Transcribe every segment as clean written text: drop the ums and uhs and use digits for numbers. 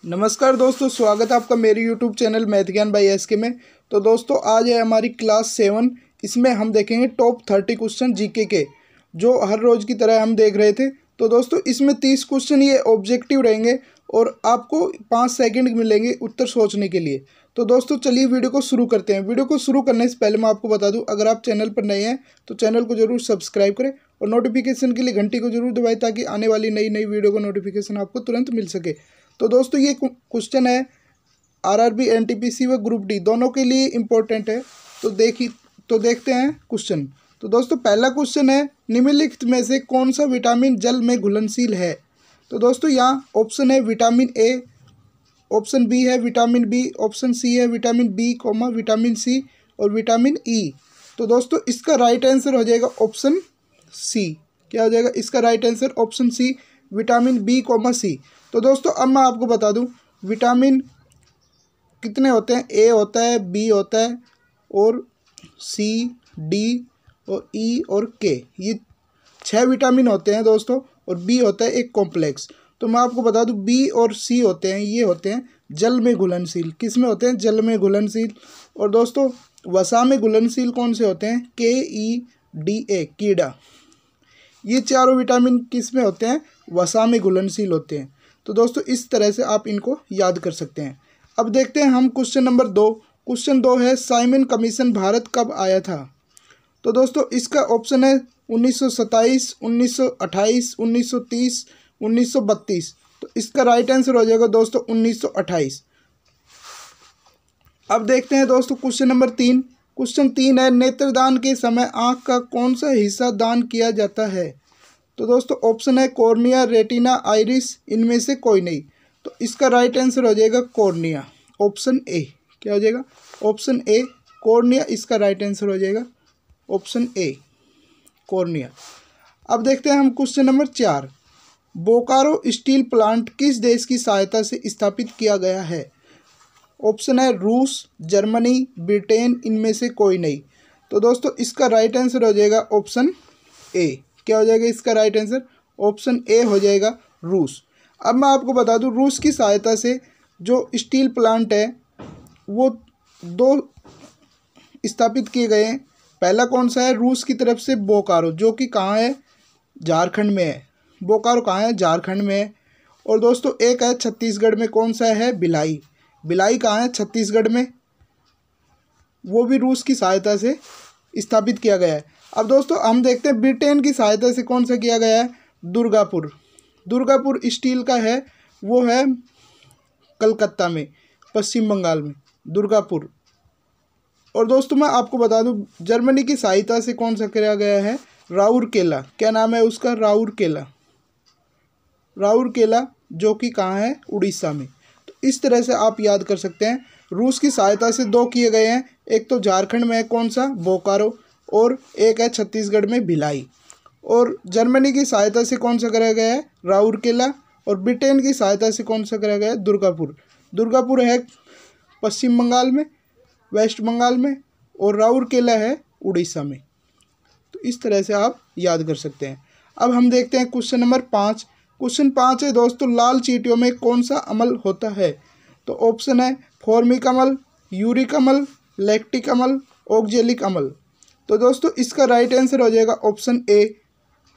नमस्कार दोस्तों, स्वागत है आपका मेरे YouTube चैनल मैथ ज्ञान बाय एसके में। तो दोस्तों आज है हमारी क्लास 7। इसमें हम देखेंगे टॉप 30 क्वेश्चन जीके के, जो हर रोज़ की तरह हम देख रहे थे। तो दोस्तों इसमें 30 क्वेश्चन ये ऑब्जेक्टिव रहेंगे और आपको 5 सेकंड मिलेंगे उत्तर सोचने के लिए। तो दोस्तों चलिए वीडियो को शुरू करते हैं। वीडियो को शुरू करने से पहले मैं आपको बता दूं, अगर आप चैनल पर नए हैं तो चैनल को जरूर सब्सक्राइब करें और नोटिफिकेशन के लिए घंटी को जरूर दबाएं, ताकि आने वाली नई वीडियो का नोटिफिकेशन आपको तुरंत मिल सके। तो दोस्तों ये क्वेश्चन है आरआरबी, एनटीपीसी व ग्रुप डी दोनों के लिए इम्पोर्टेंट है। तो देखते हैं क्वेश्चन। तो दोस्तों पहला क्वेश्चन है, निम्नलिखित में से कौन सा विटामिन जल में घुलनशील है। तो दोस्तों यहाँ ऑप्शन है विटामिन ए, ऑप्शन बी है विटामिन बी, ऑप्शन सी है विटामिन बी, विटामिन सी और विटामिन ई। तो दोस्तों इसका राइट आंसर हो जाएगा ऑप्शन सी। क्या हो जाएगा इसका right answer? Option C, vitamin B C. तो दोस्तों अब मैं आपको बता दूं विटामिन कितने होते हैं। ए होता है, बी होता है और सी, डी और ई और के, ये 6 विटामिन होते हैं दोस्तों। और बी होता है एक कॉम्प्लेक्स। तो मैं आपको बता दूं बी और सी होते हैं, ये होते हैं जल में घुलनशील। किस में होते हैं? जल में घुलनशील। और दोस्तों वसा में घुलनशील कौन से होते हैं? के, ई, डी, ए, कीड़ा। ये चारों विटामिन किस में होते हैं? वसा में घुलनशील होते हैं। तो दोस्तों इस तरह से आप इनको याद कर सकते हैं। अब देखते हैं हम क्वेश्चन नंबर 2। क्वेश्चन 2 है, साइमन कमीशन भारत कब आया था। तो दोस्तों इसका ऑप्शन है 1927, 1928, 1930, 1932। तो इसका राइट आंसर हो जाएगा दोस्तों 1928। अब देखते हैं दोस्तों क्वेश्चन नंबर 3। क्वेश्चन 3 है, नेत्रदान के समय आँख का कौन सा हिस्सा दान किया जाता है। तो दोस्तों ऑप्शन है कॉर्निया, रेटिना, आइरिस, इनमें से कोई नहीं। तो इसका राइट आंसर हो जाएगा कॉर्निया, ऑप्शन ए। क्या हो जाएगा? ऑप्शन ए, कॉर्निया इसका राइट आंसर हो जाएगा, ऑप्शन ए, कॉर्निया। अब देखते हैं हम question number 4। Bokaro steel plant किस देश की सहायता से स्थापित किया गया है। ऑप्शन है रूस, जर्मनी, ब्रिटेन, इनमें से कोई नहीं। तो दोस्तों इसका राइट आंसर हो जाएगा ऑप्शन ए। क्या हो जाएगा इसका राइट आंसर? ऑप्शन ए हो जाएगा रूस। अब मैं आपको बता दूं रूस की सहायता से जो स्टील प्लांट है वो 2 स्थापित किए गए हैं। पहला कौन सा है? रूस की तरफ से बोकारो, जो कि कहाँ है? झारखंड में है। बोकारो कहाँ है? झारखंड में है। और दोस्तों एक है छत्तीसगढ़ में, कौन सा है? भिलाई। भिलाई कहाँ है? छत्तीसगढ़ में। वो भी रूस की सहायता से स्थापित किया गया है। अब दोस्तों हम देखते हैं ब्रिटेन की सहायता से कौन सा किया गया है। दुर्गापुर। दुर्गापुर स्टील का है, वो है कलकत्ता में, पश्चिम बंगाल में, दुर्गापुर। और दोस्तों मैं आपको बता दूं जर्मनी की सहायता से कौन सा किया गया है? राउरकेला। क्या नाम है उसका? राउरकेला। राउरकेला, जो कि कहाँ है? उड़ीसा में। तो इस तरह से आप याद कर सकते हैं। रूस की सहायता से 2 किए गए हैं, एक तो झारखंड में है, कौन सा? बोकारो, और एक है छत्तीसगढ़ में, भिलाई। और जर्मनी की सहायता से कौन सा कराया गया है? राउरकेला। और ब्रिटेन की सहायता से कौन सा कराया गया है? दुर्गापुर। दुर्गापुर है पश्चिम बंगाल में, वेस्ट बंगाल में, और राउरकेला है उड़ीसा में। तो इस तरह से आप याद कर सकते हैं। अब हम देखते हैं क्वेश्चन नंबर 5। क्वेश्चन 5 है दोस्तों, लाल चींटियों में कौन सा अम्ल होता है। तो ऑप्शन है फॉर्मिक अम्ल, यूरिक अम्ल, लैक्टिक अम्ल, ऑक्जेलिक अम्ल। तो दोस्तों इसका राइट आंसर हो जाएगा ऑप्शन ए,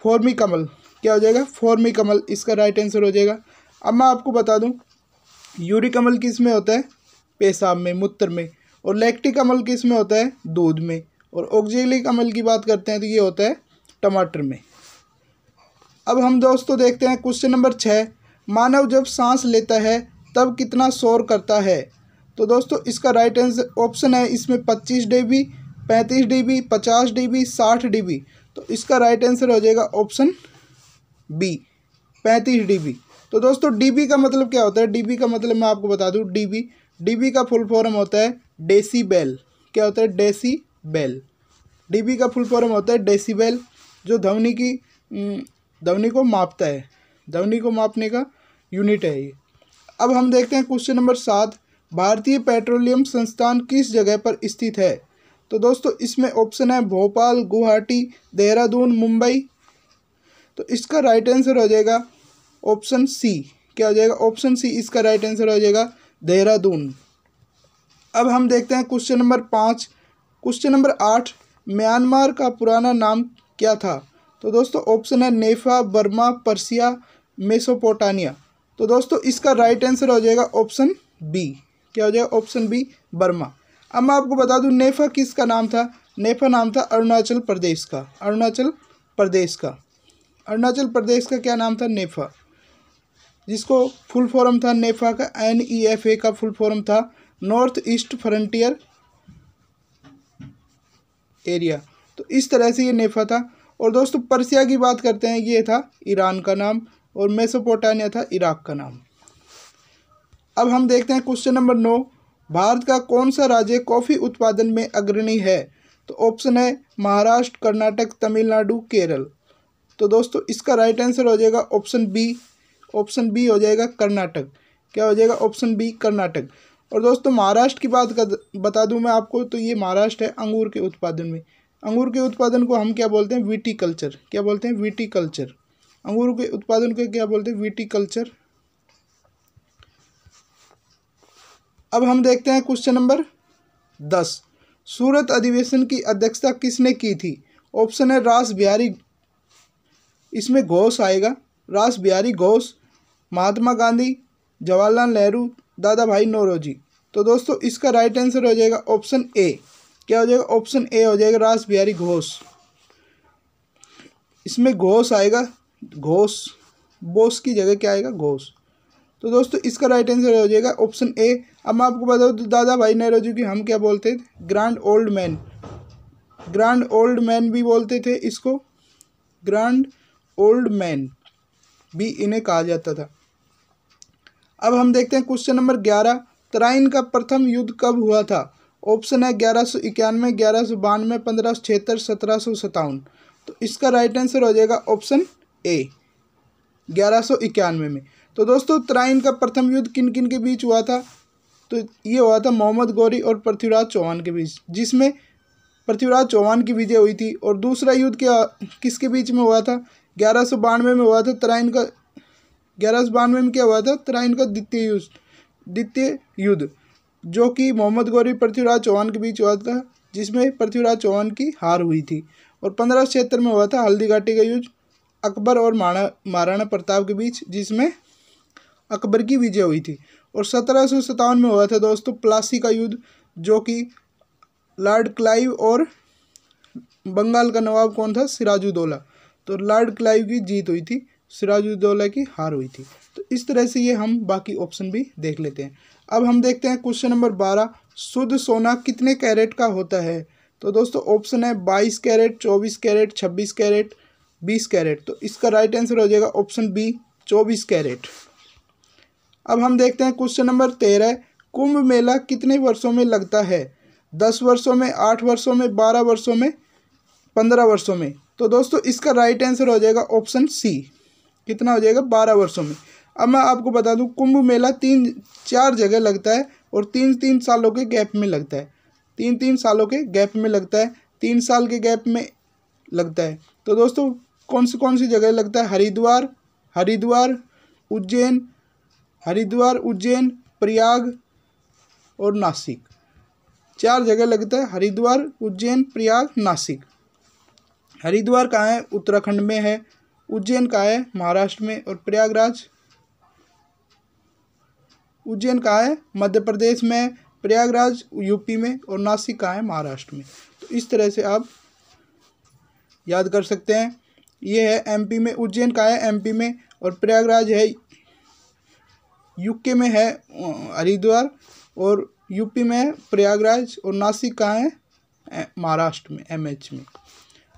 फॉर्मिक अम्ल। क्या हो जाएगा? फॉर्मिक अम्ल इसका राइट आंसर हो जाएगा। अब मैं आपको बता दूं यूरिक अम्ल किस में होता है? पेशाब में, मूत्र में। और लैक्टिक अम्ल किस में होता है? दूध में। और ऑक्जेलिक अम्ल की बात करते हैं तो ये होता है टमाटर में। अब हम दोस्तों देखते हैं क्वेश्चन नंबर 6। मानव जब सांस लेता है तब कितना शोर करता है। तो दोस्तों इसका राइट आंसर ऑप्शन है इसमें 25 dB, 35 dB, 50 dB, 60 dB। तो इसका राइट आंसर हो जाएगा ऑप्शन बी, 35 dB। तो दोस्तों डीबी का मतलब क्या होता है? डीबी का मतलब मैं आपको बता दूं डीबी का फुल फॉर्म होता है डेसीबेल। क्या होता है? डेसीबेल। डीबी का फुल फॉर्म होता है डेसीबेल, जो ध्वनि को मापता है। ध्वनि को मापने का यूनिट है ये। अब हम देखते हैं क्वेश्चन नंबर 7। भारतीय पेट्रोलियम संस्थान किस जगह पर स्थित है। तो दोस्तों इसमें ऑप्शन है भोपाल, गुवाहाटी, देहरादून, मुंबई। तो इसका राइट आंसर हो जाएगा ऑप्शन सी। क्या हो जाएगा ऑप्शन सी इसका राइट आंसर हो जाएगा देहरादून। अब हम देखते हैं question number 5। Question number 8, Myanmar का पुराना नाम क्या था? तो दोस्तों ऑप्शन है नेफा, बर्मा, पर्सिया, मेसोपोटामिया। तो दोस्तों इसका राइट आंसर हो जाएगा ऑप्शन बी। क्या हो जाएगा ऑप्शन बी बर्मा। अब मैं आपको बता दूं नेफा किसका नाम था। नेफा नाम था अरुणाचल प्रदेश का। अरुणाचल प्रदेश का क्या नाम था? नेफा, जिसको फुल फॉर्म था नेफा का, NEFA का फुल फॉर्म था नॉर्थ ईस्ट फ्रंटियर एरिया। तो इस तरह से ये नेफा था। और दोस्तों पर्सिया की बात करते हैं, ये था ईरान का नाम, और मेसोपोटामिया था इराक का नाम। अब हम देखते हैं क्वेश्चन नंबर 9, भारत का कौन सा राज्य कॉफ़ी उत्पादन में अग्रणी है? तो ऑप्शन है महाराष्ट्र, कर्नाटक, तमिलनाडु, केरल। तो दोस्तों इसका राइट आंसर हो जाएगा ऑप्शन बी। ऑप्शन बी हो जाएगा कर्नाटक। क्या हो जाएगा ऑप्शन बी कर्नाटक। और दोस्तों महाराष्ट्र की बात बता दूं मैं आपको, तो ये महाराष्ट्र है अंगूर के उत्पादन में। अंगूर के उत्पादन को हम क्या बोलते हैं? विटीकल्चर। क्या बोलते हैं? विटीकल्चर। अंगूर के उत्पादन को क्या बोलते हैं? विटीकल्चर। अब हम देखते हैं क्वेश्चन नंबर 10, सूरत अधिवेशन की अध्यक्षता किसने की थी? ऑप्शन है रास बिहारी, इसमें घोष आएगा, रास बिहारी घोष, महात्मा गांधी, जवाहरलाल नेहरू, दादा भाई नौरोजी। तो दोस्तों इसका राइट आंसर हो जाएगा ऑप्शन ए। क्या हो जाएगा? ऑप्शन ए हो जाएगा रास बिहारी घोष। इसमें घोष आएगा, घोष, बोस की जगह क्या आएगा? घोष। तो दोस्तों इसका राइट आंसर हो जाएगा ऑप्शन ए। अब मैं आपको बता दूं दादा भाई नौरोजी की हम क्या बोलते थे? Grand old man. Grand old man भी बोलते थे इसको, ग्रैंड ओल्ड मैन भी इन्हें कहा जाता था। अब हम देखते हैं क्वेश्चन नंबर 11, तराइन का प्रथम युद्ध कब हुआ था? ऑप्शन है 1191, 1192, 1576, 1757। तो इसका राइट आंसर हो जाएगा ऑप्शन ए 1191 में। तो दोस्तों तराइन का प्रथम युद्ध किन किन के बीच हुआ था? तो ये हुआ था मोहम्मद गौरी और पृथ्वीराज चौहान के बीच, जिसमें पृथ्वीराज चौहान की विजय हुई थी। और दूसरा युद्ध क्या किसके बीच में हुआ था? 1192 में हुआ था तराइन का। 1192 में क्या हुआ था? तराइन का द्वितीय युद्ध, जो कि मोहम्मद गौरी पृथ्वीराज चौहान के बीच हुआ था, जिसमें पृथ्वीराज चौहान की हार हुई थी। और 1576 में हुआ था हल्दी घाटी का युद्ध अकबर और महाराणा प्रताप के बीच, जिसमें अकबर की विजय हुई थी। और 1757 में हुआ था दोस्तों प्लासी का युद्ध, जो कि लॉर्ड क्लाइव और बंगाल का नवाब कौन था? सिराजुद्दौला। तो लॉर्ड क्लाइव की जीत हुई थी, सिराजुद्दौला की हार हुई थी। तो इस तरह से ये हम बाकी ऑप्शन भी देख लेते हैं। अब हम देखते हैं क्वेश्चन नंबर 12, शुद्ध सोना कितने कैरेट का होता है? तो दोस्तों ऑप्शन है 22 कैरेट, 24 कैरेट, 26 कैरेट, 20 कैरेट। तो इसका राइट आंसर हो जाएगा ऑप्शन बी 24 कैरेट। अब हम देखते हैं क्वेश्चन नंबर 13, कुंभ मेला कितने वर्षों में लगता है? 10 वर्षों में, 8 वर्षों में, 12 वर्षों में, 15 वर्षों में। तो दोस्तों इसका राइट आंसर हो जाएगा ऑप्शन सी। कितना हो जाएगा? 12 वर्षों में। अब मैं आपको बता दूं कुंभ मेला 3-4 जगह लगता है और 3-3 सालों के गैप में लगता है। 3-3 सालों के गैप में लगता है, 3 साल के गैप में लगता है। तो दोस्तों कौन सी जगह लगता है? हरिद्वार, उज्जैन, प्रयाग और नासिक। 4 जगह लगता है, हरिद्वार, उज्जैन, प्रयाग, नासिक। हरिद्वार कहाँ है? उत्तराखंड में है। उज्जैन कहाँ है? महाराष्ट्र में। और प्रयागराज, उज्जैन कहाँ है? मध्य प्रदेश में। प्रयागराज यूपी में। और नासिक कहाँ है? महाराष्ट्र में। तो इस तरह से आप याद कर सकते हैं। ये है एमपी में। उज्जैन कहाँ है? एमपी में। और प्रयागराज है यूके में है हरिद्वार, और यूपी में है प्रयागराज। और नासिक कहाँ है? महाराष्ट्र में, एमएच में।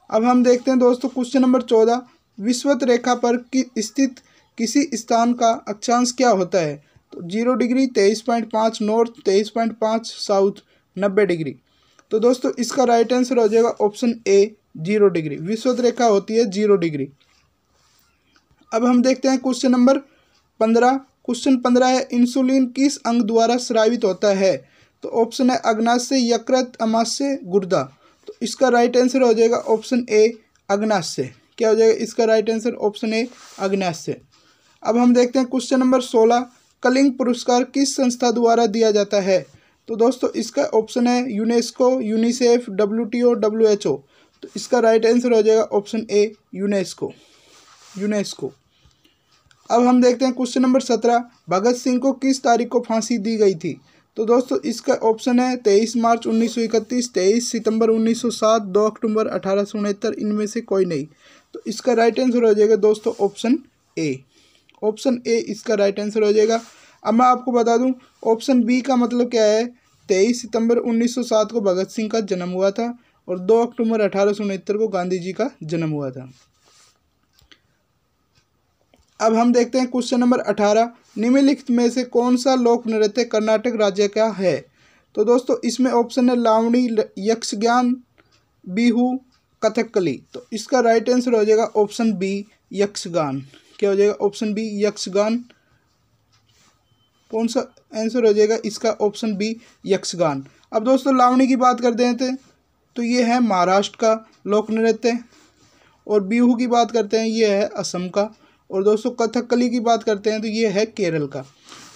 अब हम देखते हैं दोस्तों क्वेश्चन नंबर 14, विषुवत रेखा पर स्थित किसी स्थान का अक्षांश क्या होता है? तो 0 डिग्री, 23.5 नॉर्थ, 23.5 साउथ, 90 डिग्री। तो दोस्तों इसका राइट आंसर हो जाएगा ऑप्शन ए 0 डिग्री। विषुवत रेखा होती है 0 डिग्री। अब हम देखते हैं क्वेश्चन नंबर 15। क्वेश्चन 15 है, इंसुलिन किस अंग द्वारा स्रावित होता है? तो ऑप्शन है अग्नाशय, यकृत, अमाशय, गुर्दा। तो इसका राइट आंसर हो जाएगा ऑप्शन ए अग्नाशय। क्या हो जाएगा इसका राइट आंसर? ऑप्शन ए अग्नाशय। अब हम देखते हैं क्वेश्चन नंबर 16, कलिंग पुरस्कार किस संस्था द्वारा दिया जाता है? तो दोस्तों इसका ऑप्शन है यूनेस्को, यूनिसेफ, WTO, WHO। तो इसका राइट आंसर हो जाएगा ऑप्शन ए यूनेस्को। अब हम देखते हैं क्वेश्चन नंबर 17, भगत सिंह को किस तारीख को फांसी दी गई थी? तो दोस्तों इसका ऑप्शन है 23 मार्च 1931, 23 सितंबर 1907, 2 अक्टूबर 1869, इनमें से कोई नहीं। तो इसका राइट आंसर हो जाएगा दोस्तों ऑप्शन ए इसका राइट आंसर हो जाएगा। अब मैं आपको बता दूं ऑप्शन बी का मतलब क्या है। 23 सितंबर 1907 को भगत सिंह का जन्म हुआ था और 2 अक्टूबर 1869 को गांधी जी का जन्म हुआ था। अब हम देखते हैं क्वेश्चन नंबर 18, निम्नलिखित में से कौन सा लोक नृत्य कर्नाटक राज्य का है? तो दोस्तों इसमें ऑप्शन है लावणी, यक्षगान, बिहू, कथकली। तो इसका राइट आंसर हो जाएगा ऑप्शन बी यक्षगान। क्या हो जाएगा? Option B Yakshagana. कौन सा आंसर हो जाएगा इसका? Option B Yakshagana. अब दोस्तों लावणी की बात करते हैं तो ये है महाराष्ट्र का लोक नृत्य, और बिहू की बात करते हैं ये है असम का, और दोस्तों कथकली की बात करते हैं तो ये है केरल का।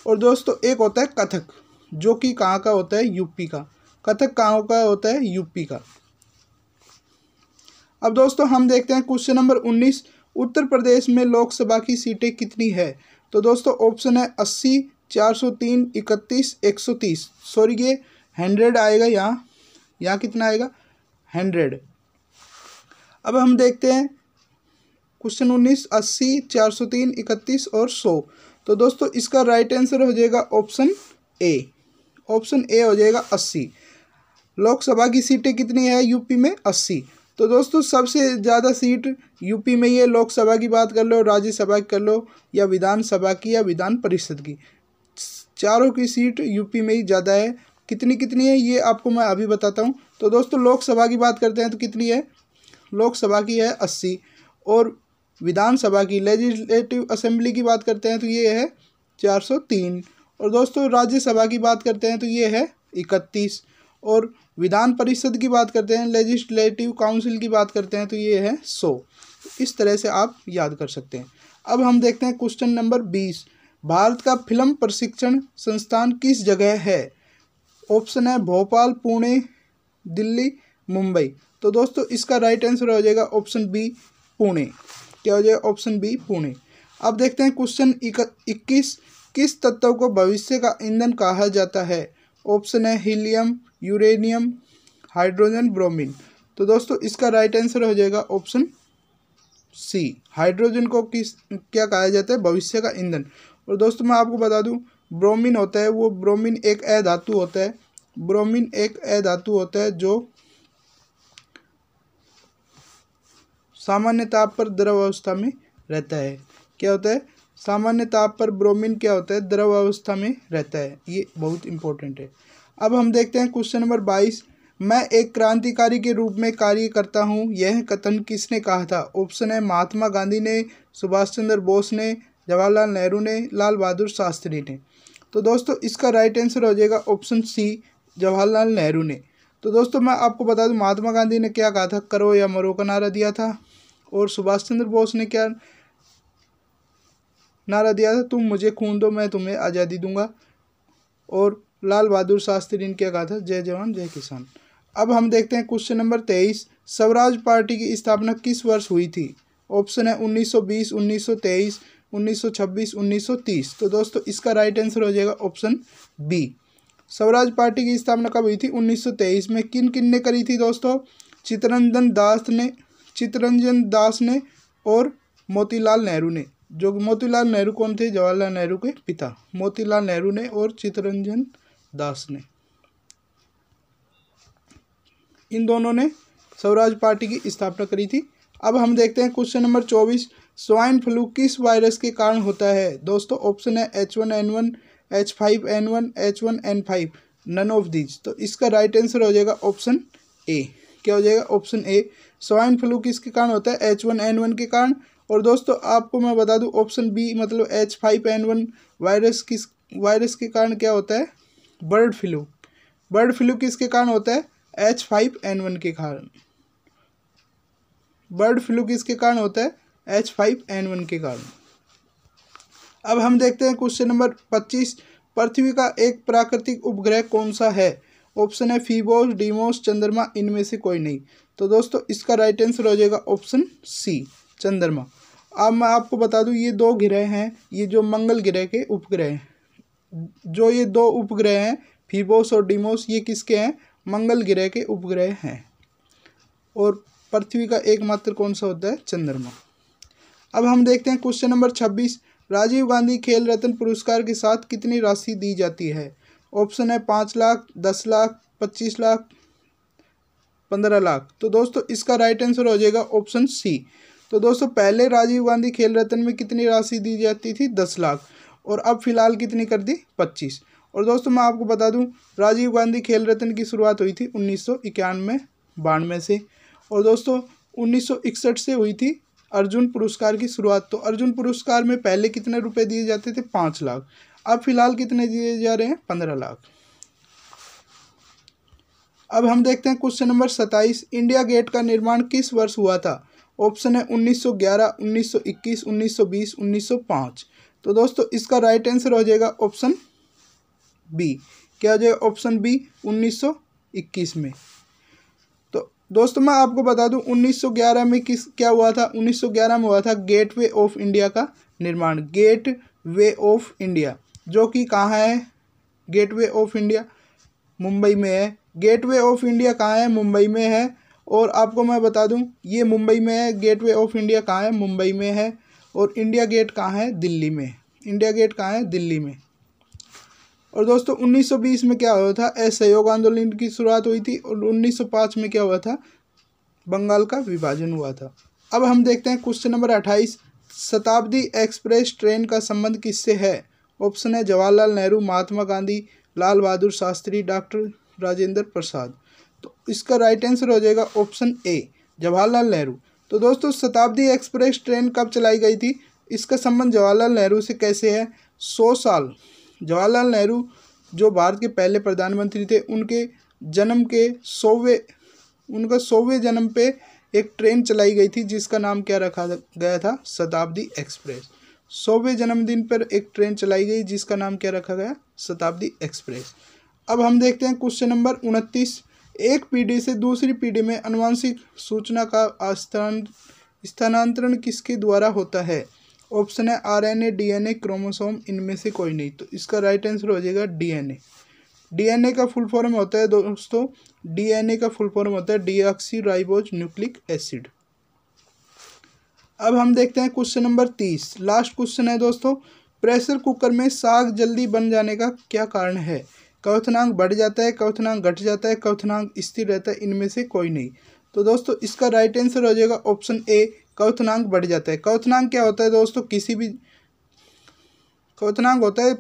और दोस्तों एक होता है कथक, जो कि कहाँ का होता है? यूपी का। कथक कहाँ का होता है? यूपी का। अब दोस्तों हम देखते हैं क्वेश्चन नंबर 19, उत्तर प्रदेश में लोकसभा की सीटें कितनी है? तो दोस्तों ऑप्शन है 80, 403, 31, 130। सॉरी ये 100 आएगा, यहाँ कितना आएगा? 100। अब हम देखते हैं क्वेश्चन 19, 80, 403, 31 और 100। तो दोस्तों इसका राइट आंसर हो जाएगा ऑप्शन ए हो जाएगा 80। लोकसभा की सीटें कितनी है यूपी में? 80। तो दोस्तों सबसे ज़्यादा सीट यूपी में ही है। लोकसभा की बात कर लो, राज्यसभा की कर लो, या विधानसभा की या विधान परिषद की, चारों की सीट यूपी में ही ज़्यादा है। कितनी है ये आपको मैं अभी बताता हूँ। तो दोस्तों लोकसभा की बात करते हैं तो कितनी है? लोकसभा की है 80, और विधानसभा की लेजिस्लेटिव असेंबली की बात करते हैं तो ये है 403, और दोस्तों राज्यसभा की बात करते हैं तो ये है 31, और विधान परिषद की बात करते हैं, लेजिस्लेटिव काउंसिल की बात करते हैं तो ये है 100। इस तरह से आप याद कर सकते हैं। अब हम देखते हैं क्वेश्चन नंबर 20, भारत का फिल्म प्रशिक्षण संस्थान किस जगह है? ऑप्शन है भोपाल, पुणे, दिल्ली, मुंबई। तो दोस्तों इसका राइट आंसर हो जाएगा ऑप्शन बी पुणे। क्या हो जाएगा? Option B Pune. अब देखते हैं क्वेश्चन 21, किस तत्व को भविष्य का ईंधन कहा जाता है? ऑप्शन है हीलियम, यूरेनियम, हाइड्रोजन, ब्रोमीन। तो दोस्तों इसका राइट आंसर हो जाएगा ऑप्शन सी, हाइड्रोजन को क्या कहा जाता है? भविष्य का ईंधन। और दोस्तों मैं आपको बता दूं ब्रोमीन होता है, वो ब्रोमीन एक अधातु होता है। ब्रोमीन एक अधातु होता है जो सामान्य ताप पर द्रव अवस्था में रहता है। क्या होता है? सामान्य ताप पर ब्रोमीन क्या होता है? द्रव अवस्था में रहता है। ये बहुत इंपॉर्टेंट है। अब हम देखते हैं क्वेश्चन नंबर 22, मैं एक क्रांतिकारी के रूप में कार्य करता हूँ, यह कथन किसने कहा था? ऑप्शन है महात्मा गांधी ने, सुभाष चंद्र बोस ने, जवाहरलाल नेहरू ने, लाल बहादुर शास्त्री ने। तो दोस्तों इसका राइट आंसर हो जाएगा ऑप्शन सी, जवाहरलाल नेहरू ने। तो दोस्तों मैं आपको बता दूं महात्मा गांधी ने क्या कहा था? करो या मरो का नारा दिया था। और सुभाष चंद्र बोस ने क्या नारा दिया था? तुम मुझे खून दो मैं तुम्हें आज़ादी दूंगा। और लाल बहादुर शास्त्री ने क्या कहा था? जय जवान जय किसान। अब हम देखते हैं क्वेश्चन नंबर 23, स्वराज पार्टी की स्थापना किस वर्ष हुई थी? ऑप्शन है 1920, 1923, 1926, 1930। तो दोस्तों इसका राइट आंसर हो जाएगा ऑप्शन बी। स्वराज पार्टी की स्थापना कब हुई थी? 1923 में। किन किन ने करी थी दोस्तों? चित्तरंजन दास ने और मोतीलाल नेहरू ने। जो मोतीलाल नेहरू कौन थे? जवाहरलाल नेहरू के पिता। मोतीलाल नेहरू ने और चित्तरंजन दास ने, इन दोनों ने स्वराज पार्टी की स्थापना करी थी। अब हम देखते हैं क्वेश्चन नंबर 24, स्वाइन फ्लू किस वायरस के कारण होता है? दोस्तों ऑप्शन है H1N1, H5N1, H1N5, none of these. तो इसका राइट आंसर हो जाएगा ऑप्शन ए। क्या हो जाएगा? Option A. स्वाइन फ्लू किसके कारण होता है? H1N1 के कारण। और दोस्तों आपको मैं बता दूं ऑप्शन बी मतलब H5N1 वायरस के कारण क्या होता है? Bird flu. बर्ड फ्लू किसके कारण होता है? H5N1 के कारण। बर्ड फ्लू किसके कारण होता है? H5N1 के कारण। अब हम देखते हैं क्वेश्चन नंबर 25। पृथ्वी का एक प्राकृतिक उपग्रह कौन सा है? ऑप्शन है फीबोस, डीमोस, चंद्रमा, इनमें से कोई नहीं। तो दोस्तों इसका राइट आंसर हो जाएगा ऑप्शन सी, चंद्रमा। अब मैं आपको बता दूं ये दो ग्रह हैं, ये जो मंगल ग्रह के उपग्रह हैं, जो ये दो उपग्रह हैं फीबोस और डीमोस, ये किसके हैं? मंगल ग्रह के उपग्रह हैं। और पृथ्वी का एकमात्र कौन सा होता है? चंद्रमा। अब हम देखते हैं क्वेश्चन नंबर 26। राजीव गांधी खेल रत्न पुरस्कार के साथ कितनी राशि दी जाती है? ऑप्शन है 5 लाख, 10 लाख, 25 लाख, 15 लाख। तो दोस्तों इसका राइट आंसर हो जाएगा ऑप्शन सी। तो दोस्तों पहले राजीव गांधी खेल रत्न में कितनी राशि दी जाती थी? 10 लाख, और अब फिलहाल कितनी कर दी? 25। और दोस्तों मैं आपको बता दूं राजीव गांधी खेल रत्न की शुरुआत हुई थी 1991-92 से, और दोस्तों 1961 से हुई थी अर्जुन पुरस्कार की शुरुआत। तो अर्जुन पुरस्कार में पहले कितने रुपए दिए जाते थे? 5 लाख। अब फिलहाल कितने दिए जा रहे हैं? 15 लाख। अब हम देखते हैं क्वेश्चन नंबर 27। इंडिया गेट का निर्माण किस वर्ष हुआ था? ऑप्शन है 1911, 1921, 1920, 1905। तो दोस्तों इसका राइट आंसर हो जाएगा ऑप्शन बी। क्या हो जाएगा? ऑप्शन बी, 1921 में। तो दोस्तों मैं आपको बता दूं 1911 में क्या हुआ था? 1911 में हुआ था गेटवे ऑफ इंडिया का निर्माण। गेटवे ऑफ इंडिया जो कि कहाँ है? गेटवे ऑफ इंडिया मुंबई में है। गेटवे ऑफ इंडिया कहाँ है? मुंबई में है। और आपको मैं बता दूं ये मुंबई में है। गेटवे ऑफ इंडिया कहाँ है? मुंबई में है। और इंडिया गेट कहाँ है? दिल्ली में। इंडिया गेट कहाँ है? दिल्ली में। और दोस्तों 1920 में क्या हुआ था? असहयोग आंदोलन की शुरुआत हुई थी। और 1905 में क्या हुआ था? बंगाल का विभाजन हुआ था। अब हम देखते हैं क्वेश्चन नंबर 28। शताब्दी एक्सप्रेस ट्रेन का संबंध किससे है? ऑप्शन है जवाहरलाल नेहरू, महात्मा गांधी, लाल बहादुर शास्त्री, डॉक्टर राजेंद्र प्रसाद। तो इसका राइट आंसर हो जाएगा ऑप्शन ए, जवाहरलाल नेहरू। तो दोस्तों शताब्दी एक्सप्रेस ट्रेन कब चलाई गई थी? इसका संबंध जवाहरलाल नेहरू से कैसे है? 100 साल जवाहरलाल नेहरू जो भारत के पहले प्रधानमंत्री थे, उनके जन्म के 100वें जन्म पे एक ट्रेन चलाई गई थी जिसका नाम क्या रखा गया था? शताब्दी एक्सप्रेस। 100वें जन्मदिन पर एक ट्रेन चलाई गई जिसका नाम क्या रखा गया? शताब्दी एक्सप्रेस। अब हम देखते हैं क्वेश्चन नंबर 29। एक पीढ़ी से दूसरी पीढ़ी में आनुवंशिक सूचना का स्थानांतरण किसके द्वारा होता है? ऑप्शन है आरएनए, डीएनए, क्रोमोसोम, इनमें से कोई नहीं। तो इसका राइट आंसर हो जाएगा डीएनए। डीएनए का फुल फॉर्म होता है दोस्तों, डीएनए का फुल फॉर्म होता है डीऑक्सीराइबोज न्यूक्लिक एसिड। अब हम देखते हैं क्वेश्चन नंबर 30। लास्ट क्वेश्चन है दोस्तों। प्रेशर कुकर में साग जल्दी बन जाने का क्या कारण है? क्वथनांक बढ़ जाता है, क्वथनांक घट जाता है, क्वथनांक स्थिर रहता है, इनमें से कोई नहीं। तो दोस्तों इसका राइट आंसर हो जाएगा ऑप्शन ए, क्वथनांक बढ़ जाता है। क्वथनांक क्या होता है दोस्तों? किसी भी क्वथनांक होता है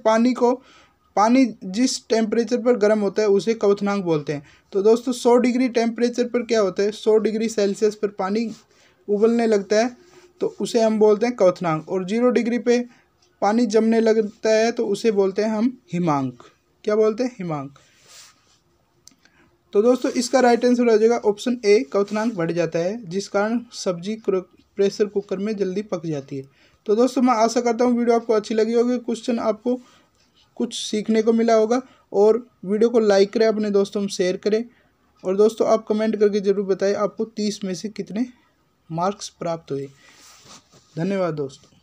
पानी जिस टेम्परेचर पर गर्म होता है उसे क्वथनांक बोलते हैं। तो दोस्तों 100 डिग्री टेम्परेचर पर क्या होता है? 100 डिग्री सेल्सियस पर पानी उबलने लगता है तो उसे हम बोलते हैं क्वथनांक। और 0 डिग्री पे पानी जमने लगता है तो उसे बोलते हैं हम हिमांक। क्या बोलते हैं? हिमांक। तो दोस्तों इसका राइट आंसर हो जाएगा ऑप्शन ए, क्वथनांक बढ़ जाता है जिस कारण सब्जी प्रेशर कुकर में जल्दी पक जाती है। तो दोस्तों मैं आशा करता हूँ वीडियो आपको अच्छी लगी होगी, क्वेश्चन आपको कुछ सीखने को मिला होगा। और वीडियो को लाइक करें, अपने दोस्तों में शेयर करें। और दोस्तों आप कमेंट करके ज़रूर बताएं आपको 30 में से कितने मार्क्स प्राप्त हुए। धन्यवाद दोस्तों।